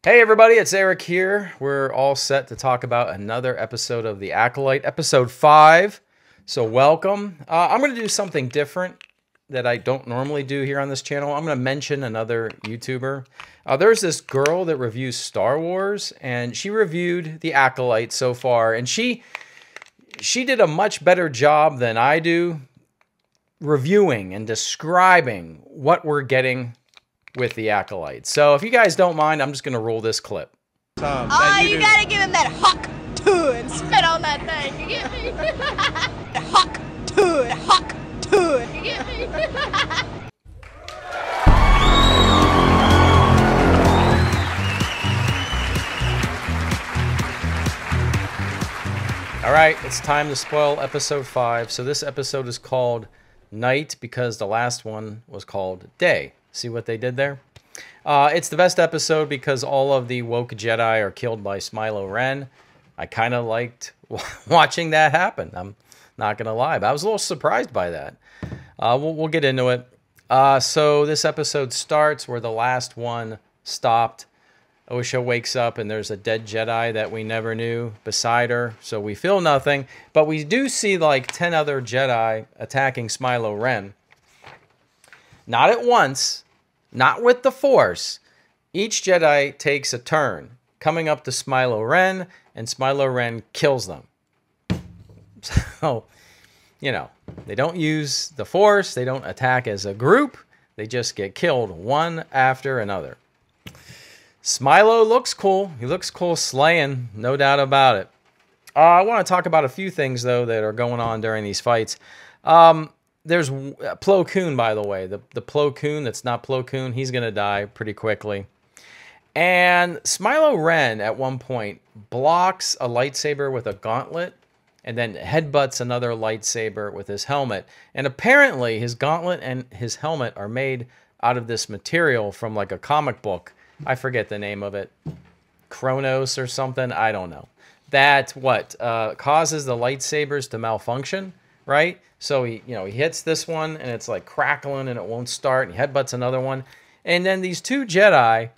Hey everybody, it's Eric here. We're all set to talk about another episode of The Acolyte, episode 5. So welcome. I'm going to do something different that I don't normally do here on this channel. I'm going to mention another YouTuber. There's this girl that reviews Star Wars, and she reviewed The Acolyte so far, and she did a much better job than I do reviewing and describing what we're getting with The Acolyte. So if you guys don't mind, I'm just going to roll this clip. You gotta give him that huck to it and spit on that thing. You get me? Huck to it, huck to it. You get me? All right, it's time to spoil episode 5. So this episode is called Night because the last one was called Day. See what they did there? It's the best episode because all of the woke Jedi are killed by Smilo Ren. I kind of liked watching that happen. I'm not going to lie, but I was a little surprised by that. We'll get into it. So this episode starts where the last one stopped. Osha wakes up and there's a dead Jedi that we never knew beside her. So we feel nothing, but we do see like 10 other Jedi attacking Smilo Ren. Not at once. Not with the Force. Each Jedi takes a turn, coming up to Smilo Ren, and Smilo Ren kills them. So, you know, they don't use the Force, they don't attack as a group, they just get killed one after another. Smilo looks cool. He looks cool slaying, no doubt about it. I want to talk about a few things, though, that are going on during these fights. There's Plo Koon, by the way. The Plo Koon that's not Plo Koon, he's going to die pretty quickly. And Smilo Ren, at one point, blocks a lightsaber with a gauntlet and then headbutts another lightsaber with his helmet. And apparently, his gauntlet and his helmet are made out of this material from like a comic book. I forget the name of it. Kronos or something. I don't know. That, causes the lightsabers to malfunction, right? So he hits this one and it's like crackling and it won't start. And he headbutts another one. And then these two Jedi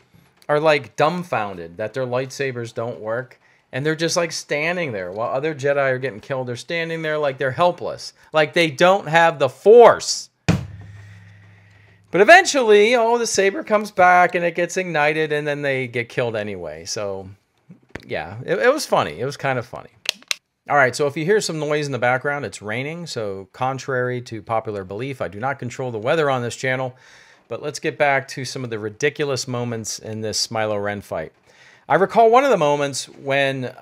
are like dumbfounded that their lightsabers don't work. And they're just like standing there while other Jedi are getting killed. They're standing there like they're helpless. Like they don't have the Force. But eventually, the saber comes back and it gets ignited and then they get killed anyway. So yeah, it was funny. It was kind of funny. All right, so if you hear some noise in the background, it's raining. So contrary to popular belief, I do not control the weather on this channel. But let's get back to some of the ridiculous moments in this Smilo Ren fight. I recall one of the moments when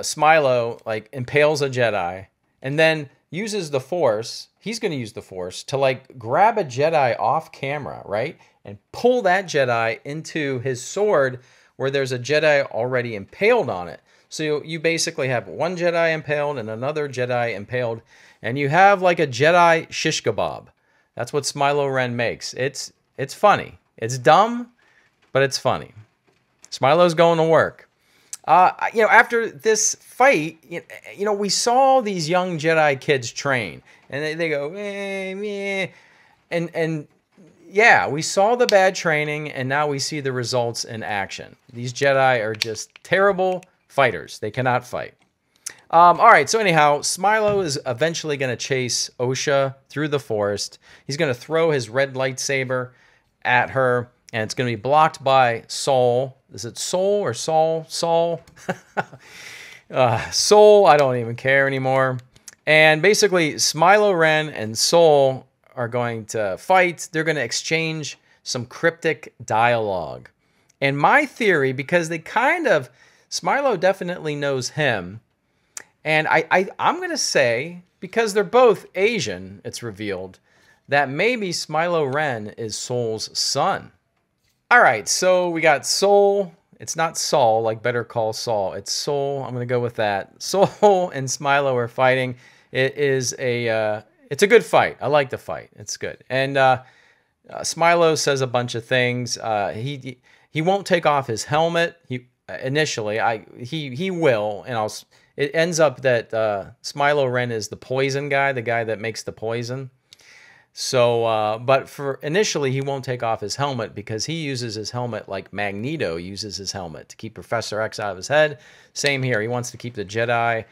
Smilo impales a Jedi and then uses the Force. He's going to use the Force to grab a Jedi off camera, right? And pull that Jedi into his sword where there's a Jedi already impaled on it. So you basically have one Jedi impaled and another Jedi impaled, and you have like a Jedi shish kebab. That's what Smilo Ren makes. It's funny. It's dumb, but it's funny. Smilo's going to work. After this fight, we saw these young Jedi kids train, and they go, meh. And yeah, we saw the bad training, and now we see the results in action. These Jedi are just terrible fighters. They cannot fight. All right, so anyhow, Smilo is eventually going to chase Osha through the forest. He's going to throw his red lightsaber at her, and it's going to be blocked by Sol. Is it Sol or Sol? Sol? Sol, I don't even care anymore. And basically, Smilo Ren and Sol are going to fight. They're going to exchange some cryptic dialogue. And my theory, because Smilo definitely knows him. And I'm going to say, because they're both Asian, it's revealed, that maybe Smilo Ren is Sol's son. All right, so we got Sol. It's not Saul, like Better Call Saul. It's Sol. I'm going to go with that. Sol and Smilo are fighting. It's a good fight. I like the fight. It's good. And Smilo says a bunch of things. He won't take off his helmet. Initially, he will, and it ends up that Smilo Ren is the poison guy, the guy that makes the poison. So, but for initially, he won't take off his helmet because he uses his helmet like Magneto uses his helmet to keep Professor X out of his head. Same here. He wants to keep the Jedi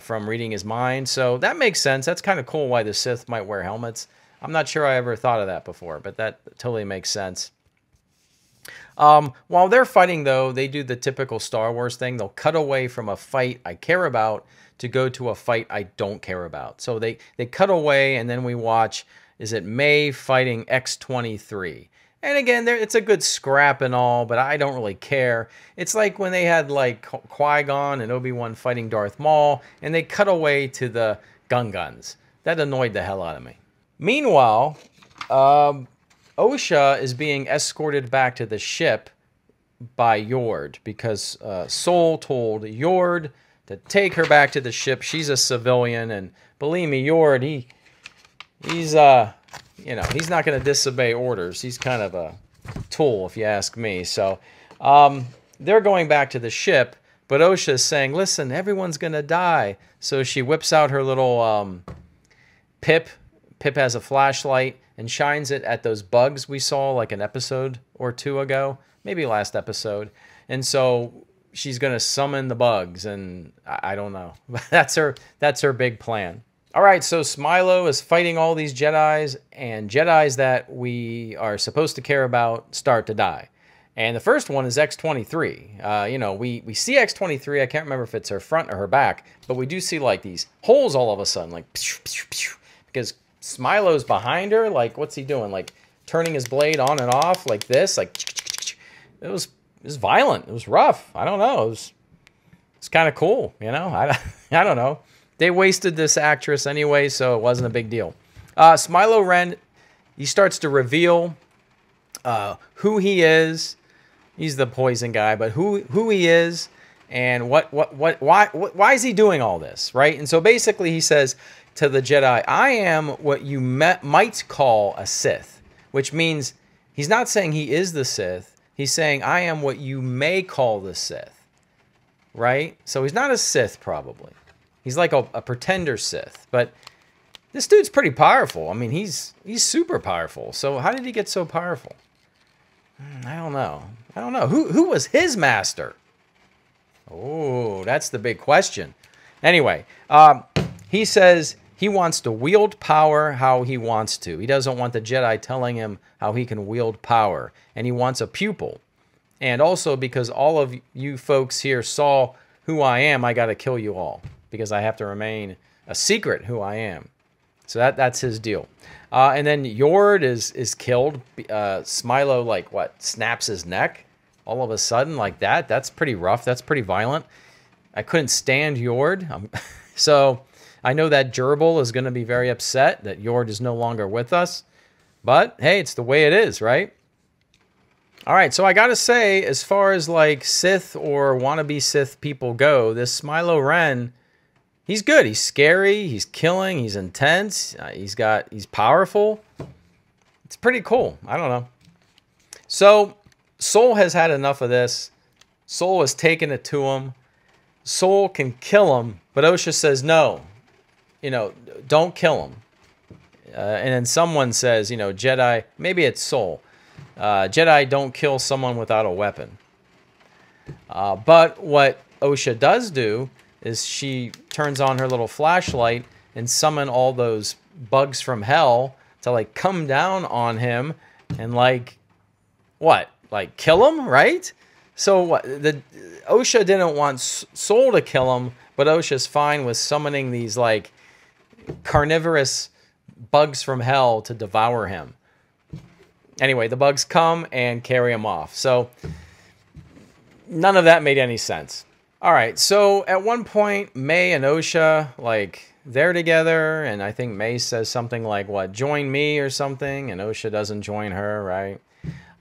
from reading his mind. So that makes sense. That's kind of cool why the Sith might wear helmets. I'm not sure I ever thought of that before, but that totally makes sense. While they're fighting, though, they do the typical Star Wars thing. They'll cut away from a fight I care about to go to a fight I don't care about. So they cut away, and then we watch, is it May fighting X-23? And again, it's a good scrap and all, but I don't really care. It's like when they had like Qui-Gon and Obi-Wan fighting Darth Maul, and they cut away to the guns. That annoyed the hell out of me. Meanwhile, Osha is being escorted back to the ship by Yord because Sol told Yord to take her back to the ship. She's a civilian, and believe me, Yord, he's you know, he's not going to disobey orders. He's kind of a tool, if you ask me. So they're going back to the ship, but Osha is saying, listen, everyone's going to die. So she whips out her little pip. Pip has a flashlight and shines it at those bugs we saw like an episode or two ago, maybe last episode. And so she's going to summon the bugs, and I don't know. That's her big plan. All right, so Smilo is fighting all these Jedis, and Jedis that we are supposed to care about start to die. And the first one is X-23. You know, we see X-23. I can't remember if it's her front or her back, but we do see like these holes all of a sudden, like because Smilo's behind her. Like, what's he doing? Like turning his blade on and off like this. Like it was violent. It was rough. I don't know. It's kind of cool. You know, I don't know. They wasted this actress anyway, so it wasn't a big deal. Smilo Ren, he starts to reveal who he is. He's the poison guy, but who he is and why is he doing all this, right? And so basically he says to the Jedi, I am what you might call a Sith, which means he's not saying he is the Sith. He's saying I am what you may call the Sith, right? So he's not a Sith probably. He's like a pretender Sith, but this dude's pretty powerful. I mean, he's super powerful. So how did he get so powerful? I don't know. Who was his master? Oh, that's the big question. Anyway, he says he wants to wield power how he wants to. He doesn't want the Jedi telling him how he can wield power, and he wants a pupil. And also because all of you folks here saw who I am, I got to kill you all, because I have to remain a secret who I am. So that's his deal. And then Yord is killed. Smilo, like, what, snaps his neck all of a sudden like that? That's pretty rough. That's pretty violent. I couldn't stand Yord. So I know that Gerbil is going to be very upset that Yord is no longer with us. But, hey, it's the way it is, right? All right, so I got to say, as far as, like, Sith or wannabe Sith people go, this Smilo Ren, he's good. He's scary. He's killing. He's intense. He's powerful. It's pretty cool. I don't know. So Sol has had enough of this. Sol has taken it to him. Sol can kill him, but Osha says no. You know, don't kill him. And then someone says, you know, Jedi. Maybe it's Sol. Jedi don't kill someone without a weapon. But what Osha does do is she turns on her little flashlight and summon all those bugs from hell to like come down on him and like what? Like kill him, right? So what? The Osha didn't want Sol to kill him, but Osha's fine with summoning these like carnivorous bugs from hell to devour him. Anyway, the bugs come and carry him off. So none of that made any sense. All right, so at one point, May and Osha, like, they're together, and I think May says something like, what, join me or something, and Osha doesn't join her, right?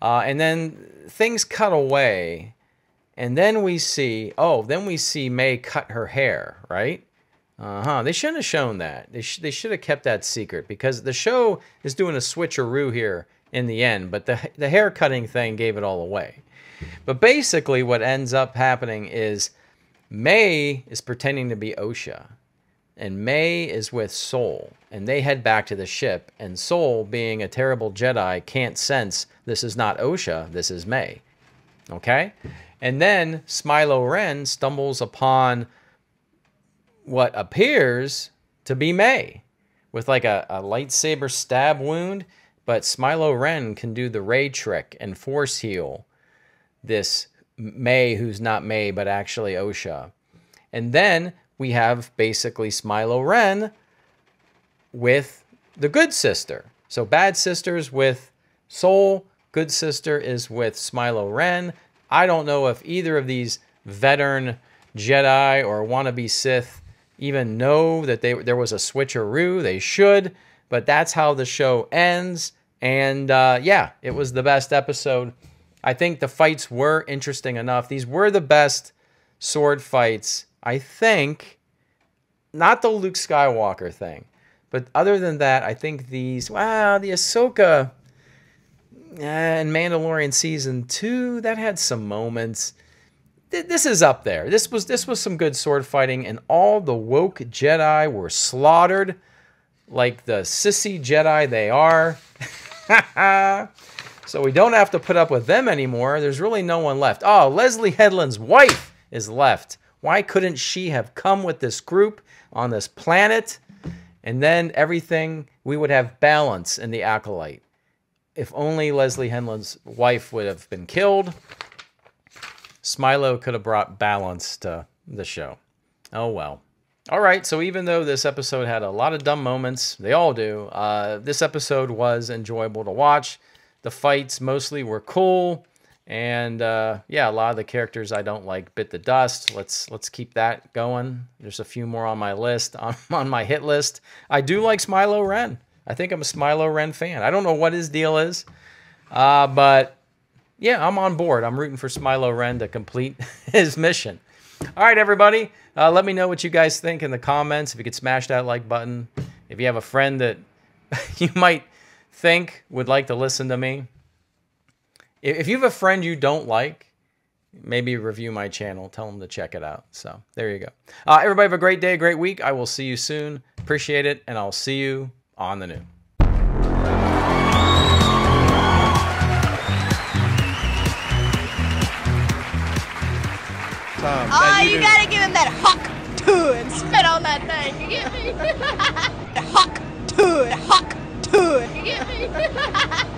And then things cut away, and then we see May cut her hair, right? They shouldn't have shown that. They should have kept that secret, because the show is doing a switcheroo here in the end, but the hair cutting thing gave it all away. But basically what ends up happening is May is pretending to be Osha, and May is with Soul, and they head back to the ship, and Soul, being a terrible Jedi, can't sense this is not Osha, this is May. Okay? And then Smilo Ren stumbles upon what appears to be May, with like a lightsaber stab wound, but Smilo Ren can do the ray trick and force heal this May, who's not May, but actually Osha. And then we have basically Smilo Ren with the good sister. So bad sister's with Soul, good sister is with Smilo Ren. I don't know if either of these veteran Jedi or wannabe Sith even know that there was a switcheroo. They should, but that's how the show ends. And yeah, it was the best episode. I think the fights were interesting enough. These were the best sword fights, I think. Not the Luke Skywalker thing, but other than that, I think these, wow, the Ahsoka and Mandalorian Season 2, that had some moments. This is up there. This was some good sword fighting, and all the woke Jedi were slaughtered like the sissy Jedi they are. So we don't have to put up with them anymore. There's really no one left. Oh, Leslie Headland's wife is left. Why couldn't she have come with this group on this planet? And then everything, we would have balance in the Acolyte. If only Leslie Headland's wife would have been killed, Smilo could have brought balance to the show. Oh, well. All right, so even though this episode had a lot of dumb moments, they all do, this episode was enjoyable to watch. The fights mostly were cool, and yeah, a lot of the characters I don't like bit the dust. Let's keep that going. There's a few more on my list, on my hit list. I do like Smilo Ren. I think I'm a Smilo Ren fan. I don't know what his deal is, but yeah, I'm on board. I'm rooting for Smilo Ren to complete his mission. All right, everybody. Let me know what you guys think in the comments. If you could smash that like button. If you have a friend that you might think would like to listen to me. If you have a friend you don't like, maybe review my channel. Tell them to check it out. So there you go. Everybody have a great day, great week. I will see you soon. Appreciate it, and I'll see you on the new. Oh, you gotta give him that huck too and spit on that thing. You get me? Huck too, huck too. You get me?